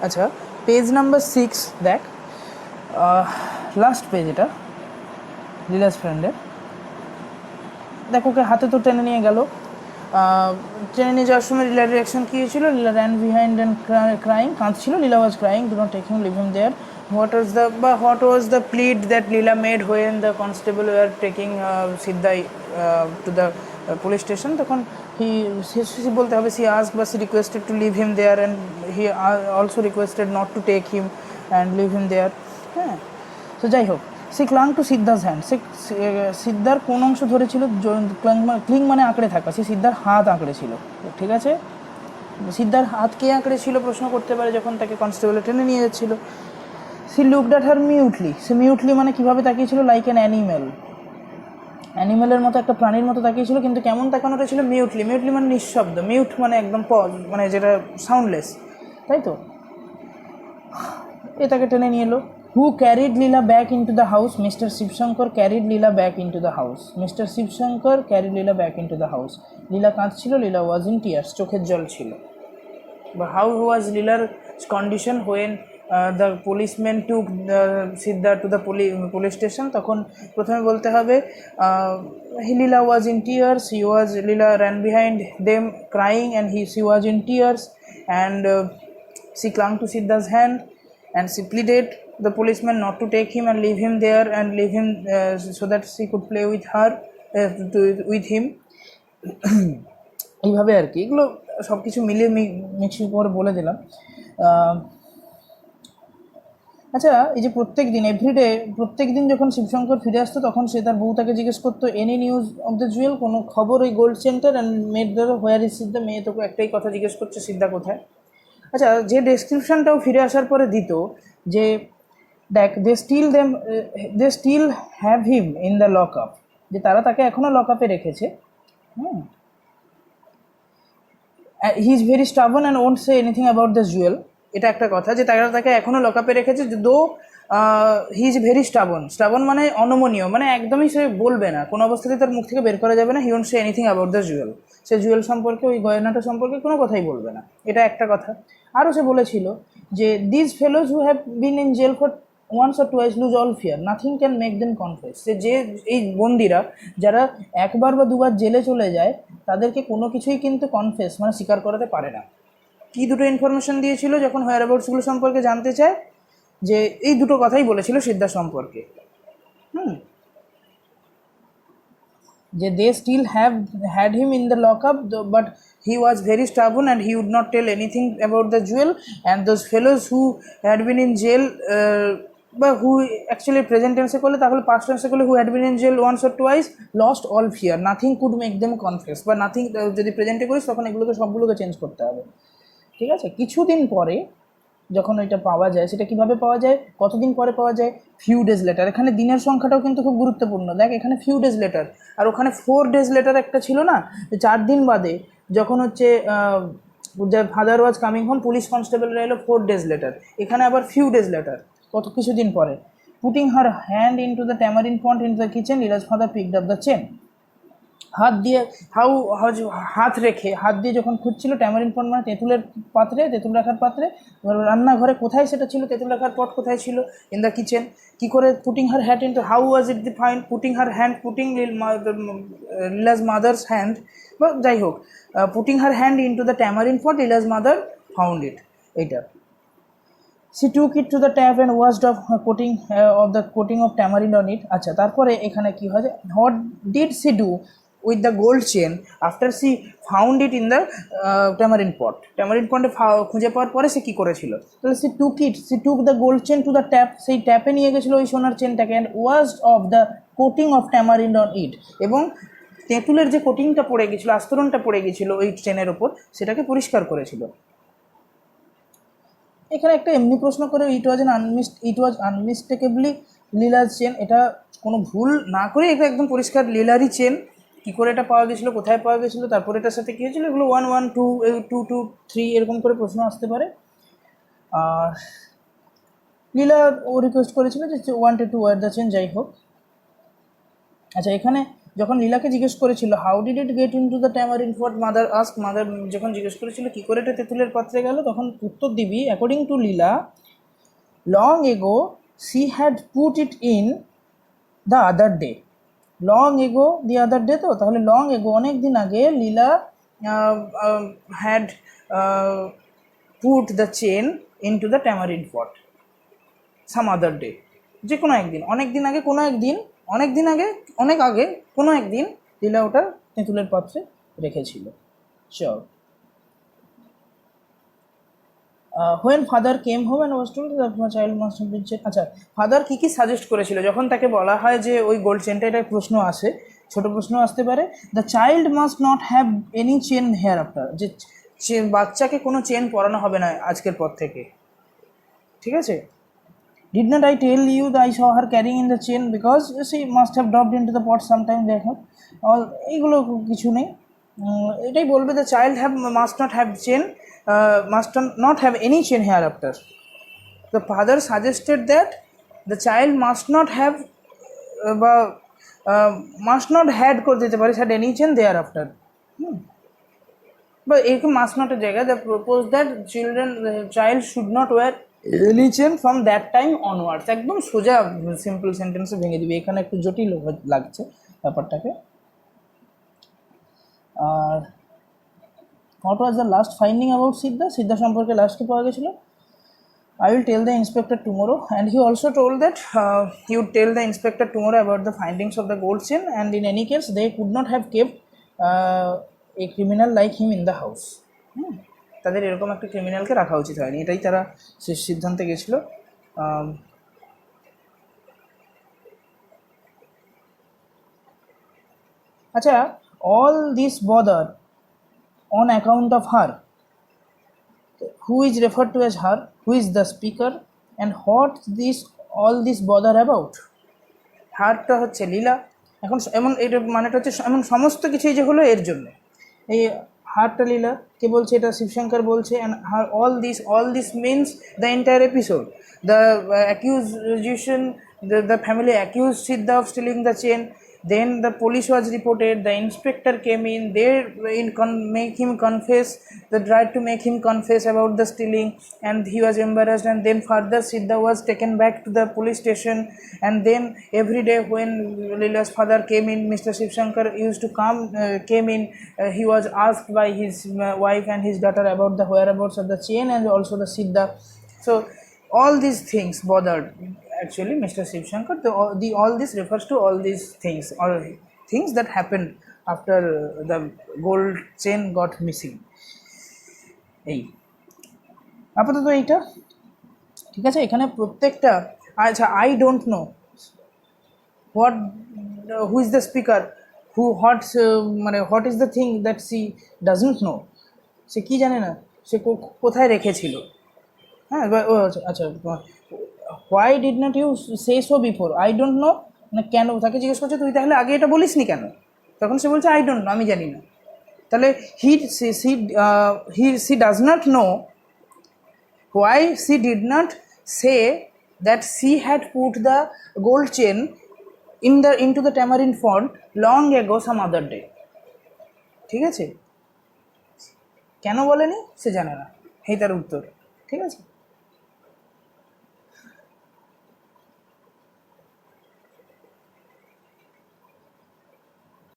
আচ্ছা, page number 6 দেখ, last page, এটা লীলাস ফ্রেন্ডের। দেখ, ওকে হাতে তো টেনে নিয়ে গেল। টেনে নিয়ে যাওয়ার সময় লীলার রিয়াকশন কী হয়েছিল? Leela ran behind and crying, কাঁদছিল। Leela was crying, do not take him, leave him there. What was the plead that Leela made when the constable were taking Siddha to the police station? তখন he বলতে হবে she asked but she requested to leave him there, and he also requested not to take him and leave him there. হ্যাঁ, তো যাই হোক, সে clung to সিদ্ধাস hand, সে সিদ্ধার কোন অংশ ধরেছিল? ক্লিং মানে আঁকড়ে থাকা, সে সিদ্ধার হাত আঁকড়ে ছিল। ঠিক আছে, সিদ্ধার হাত কে আঁকড়ে ছিল প্রশ্ন করতে পারে যখন তাকে কনস্টেবল টেনে নিয়ে যাচ্ছিল। সি লুকড অ্যাট হার মিউটলি, সে মিউটলি মানে কীভাবে তাকিয়েছিল? লাইক অ্যান অ্যানিম্যাল, অ্যানিম্যালের মতো, একটা প্রাণীর মতো তাকিয়েছিল। কিন্তু কেমন তাকানোটা ছিল? মিউটলি। মিউটলি মানে নিঃশব্দ, মিউট মানে একদম পজ, মানে যেটা সাউন্ডলেস, তাই তো। এ তাকে টেনে নিয়ে এলো। Who carried Leela back into the house? Mister Shivshankar carried Leela back into the house. Mister Shivshankar carried Leela back into the house. Leela কাঁদছিল, লীলা ওয়াজ ইন টিয়ার্স, চোখের জল ছিল। বা হাউ ওয়াজ লীলার condition when the policeman took Siddha to the police station? তখন প্রথমে বলতে হবে Leela was in tears, Leela ran behind them crying and she was in tears, and she clung to Siddha's hand and she pleaded the policeman not to take him and leave him there and leave him so that she could play with her with him. এইভাবে আর কি, এগুলো সব কিছু মিলিয়ে mixing করে বলে দিলাম। আচ্ছা, এই যে প্রত্যেক দিন এভরিডে, প্রত্যেক দিন যখন শিবশঙ্কর ফিরে আসতো তখন সে তার বউ তাকে জিজ্ঞেস করতো any news of the Jewel, কোনো খবর ওই গোল্ড চেনটার? অ্যান্ড মেয়ের ধরো হোয়ার ইজ সিদ্ধা, মেয়ে তোকে একটাই কথা জিজ্ঞেস করছে, সিদ্ধা কোথায়। আচ্ছা, যে ডেসক্রিপশানটাও ফিরে আসার পরে দিত যে দেখ they still have him in the lock up, যে তারা তাকে এখনও লক আপে রেখেছে। He is very stubborn and won't say anything about the jewel, এটা একটা কথা, যে তারা তাকে এখনও লক আপে রেখেছে। দো হি ইজ ভেরি স্টাবন মানে অনমনীয়, মানে একদমই সে বলবে না, কোনো অবস্থাতেই তার মুখ থেকে বের করা যাবে না he won't say anything about the jewel, সে জুয়েল সম্পর্কে, ওই গয়নাটা সম্পর্কে কোনো কথাই বলবে না, এটা একটা কথা। আরও সে বলেছিল যে these fellows who have been in jail for once or twice lose all fear, nothing can make them confess, যে এই বন্দিরা যারা একবার বা দুবার জেলে চলে যায় তাদেরকে কোনো কিছুই কিন্তু কনফেস মানে স্বীকার করাতে পারে না। কি দুটো ইনফরমেশন দিয়েছিল যখন হোয়ার অ্যাবাউটসগুলো সম্পর্কে জানতে চায়? যে এই দুটো কথাই বলেছিল সিদ্ধা সম্পর্কে, যে they still have had him in the lock up but he was very stubborn and he would not tell anything about the jewel, and those fellows who had been in jail, বা who actually present টেন্সে করলে, তাহলে past টেন্সে করলে who had been in jail once or twice lost all fear, nothing could make them confess, বা nothing যদি প্রেজেন্টে করিস তখন এগুলোকে সবগুলোকে চেঞ্জ করতে হবে। ঠিক আছে, কিছুদিন পরে যখন ওইটা পাওয়া যায়, সেটা কিভাবে পাওয়া যায়, কতদিন পরে পাওয়া যায়? Few days letter. এখানে দিনের সংখ্যাটাও কিন্তু খুব গুরুত্বপূর্ণ। দেখ, এখানে ফিউ ডেজ লেটার, আর ওখানে 4 ডেজ লেটার একটা ছিল না, 4 দিন বাদে যখন হচ্ছে father was coming home, police কনস্টেবলরা এলো, 4 ডেজ লেটার। এখানে আবার ফিউ ডেজ লেটার, কত কিছুদিন পরে। Putting her hand in two the tamarind pond in the kitchen, Leela's father picked up the chain. হাত দিয়ে হাত রেখে, হাত দিয়ে যখন খুঁজছিল ট্যামারিন পট মানে তেঁতুলের পাত্রে, তেঁতুল রাখার পাত্রে, রান্নাঘরে কোথায় সেটা ছিল, তেঁতুল রাখার পট কোথায় ছিল? In the kitchen. কী করে? Putting her hand in two, how was it the find? Putting her hand, putting Leela's mother's hand, বা যাই হোক, putting her hand in two the tamarind pot, Leela's mother found it, এইটা। She took it to the tap and washed off her coating of tamarind on it. আচ্ছা, তারপরে এখানে কি হয়? What did she do with the gold chain after she found it in the tamarind pot? tamarind pot খুঁজে পাওয়ার পরে সে কী করেছিল? তাহলে she took the gold chain to the tap, সেই ট্যাপে নিয়ে গেছিলো ওই সোনার চেনটাকে, and washed off the coating of tamarind on it, এবং তেঁতুলের যে কোটিংটা পড়ে গেছিলো, আস্তরণটা পড়ে গেছিলো ওই চেনের ওপর, সেটাকে পরিষ্কার করেছিল। এখানে একটা এমনি প্রশ্ন করে, ইট ওয়াজ আনমিস্টেকেবলি লীলার চেন, এটা কোনো ভুল না করে এটা একদম পরিষ্কার লীলারই চেন। কী করে এটা পাওয়া গেছিলো, কোথায় পাওয়া গেছিলো, তারপরে এটার সাথে কী হয়েছিলো, এগুলো 1 1 2 2 2 3 এরকম করে প্রশ্ন আসতে পারে। আর লীলা ও রিকোয়েস্ট করেছিল যে wanted to wear the chain, যাই হোক। আচ্ছা, এখানে যখন লীলাকে জিজ্ঞেস করেছিল how did it get in two the tamarind fort, mother ask, mother যখন জিজ্ঞেস করেছিল কী করে এটা তেঁতুলের পাত্রে গেল, তখন উত্তর দিবি according to Leela, long ago C had put it in the other day. Long ago the other day, তো তাহলে লং এগো অনেক দিন আগে Leela had put the chain in two the tamarind pot some other day, যে কোনো একদিন, অনেক দিন আগে, কোনো একদিন, অনেক দিন আগে, অনেক আগে কোনো একদিন লীলা ওটা তেঁতুলের পাত্রে রেখেছিল। Sure. When father came home and was told that my child must have been chain. আচ্ছা, ফাদার কী কী সাজেস্ট করেছিল যখন তাকে বলা হয় যে ওই গোল্ড চেনটা, এটা প্রশ্ন আসে, ছোট প্রশ্ন আসতে পারে। The child must not have any chain hair after, যে বাচ্চাকে কোনো চেন পরানো হবে না আজকের পর থেকে, ঠিক আছে। Did not I tell you that I saw her carrying in the chain because she must have dropped into the pot sometime দেখো, এইগুলো কিছু নেই, এটাই বলবে the child must not have chain, must not have any chain hereafter. The father suggested that the child must not have বা must not had করে দিতে পারে had any chain thereafter, বা এরকম মাস্ট নটের জায়গায় the propose that child should not wear any chain from that time onwards. একদম সোজা সিম্পল সেন্টেন্সে ভেঙে দিবি, এখানে একটু জটিল লাগছে ব্যাপারটাকে। আর what was the last finding about Siddha, Siddha সম্পর্কে লাস্ট কি পাওয়া গেছিলো, I will tell the inspector tomorrow, and he also told that he would tell the inspector tomorrow about the findings of the gold chain, and in any case they could not have kept a criminal like him in the house. তাদের এরকম একটা ক্রিমিনালকে রাখা উচিত হয়নি, এটাই তারা শেষ সিদ্ধান্তে গেছিলো। আচ্ছা, all this bother on account of her, who is referred to as her, who is the speaker, and what all this bother about? হারটা হচ্ছে লীলা, এখন এমন এটা মানেটা হচ্ছে এমন সমস্ত কিছুই যে হলো এর জন্য, এই হারটা লীলা কে বলছে, এটা শিবশঙ্কর বলছে, and her all this means the entire episode. The accusation, the family accused Siddha of stealing the chain. Then the police was reported, the inspector came in, they make him confess, they tried to make him confess about the stealing, and he was embarrassed, and then further Siddha was taken back to the police station, and then every day when Leela's father came in, Mr. Shivshankar used to came in, he was asked by his wife and his daughter about the whereabouts of the chain and also the Siddha. So all these things bothered actually Mr. Shivshankar. All this refers to all these things, or things that happened after the gold chain got missing. এই আপাতত এইটা ঠিক আছে। এখানে প্রত্যেকটা, আচ্ছা, I don't know what, who is the speaker, মানে what is the thing that she doesn't know, সে কী জানে না, সে কোথায় রেখেছিল। হ্যাঁ, আচ্ছা, why did not you say so before, I don't know, মানে কেন, তাকে জিজ্ঞেস করছে তুই তাহলে আগে এটা বলিস নি কেন, তখন সে বলছে আই ডোন্ট নো, আমি জানি না। তাহলে she does not know why she did not say that she had put the gold chain into the tamarind font long ago some other day, ঠিক আছে। কেন বলেনি সে জানে না, এই তার উত্তর, ঠিক আছে।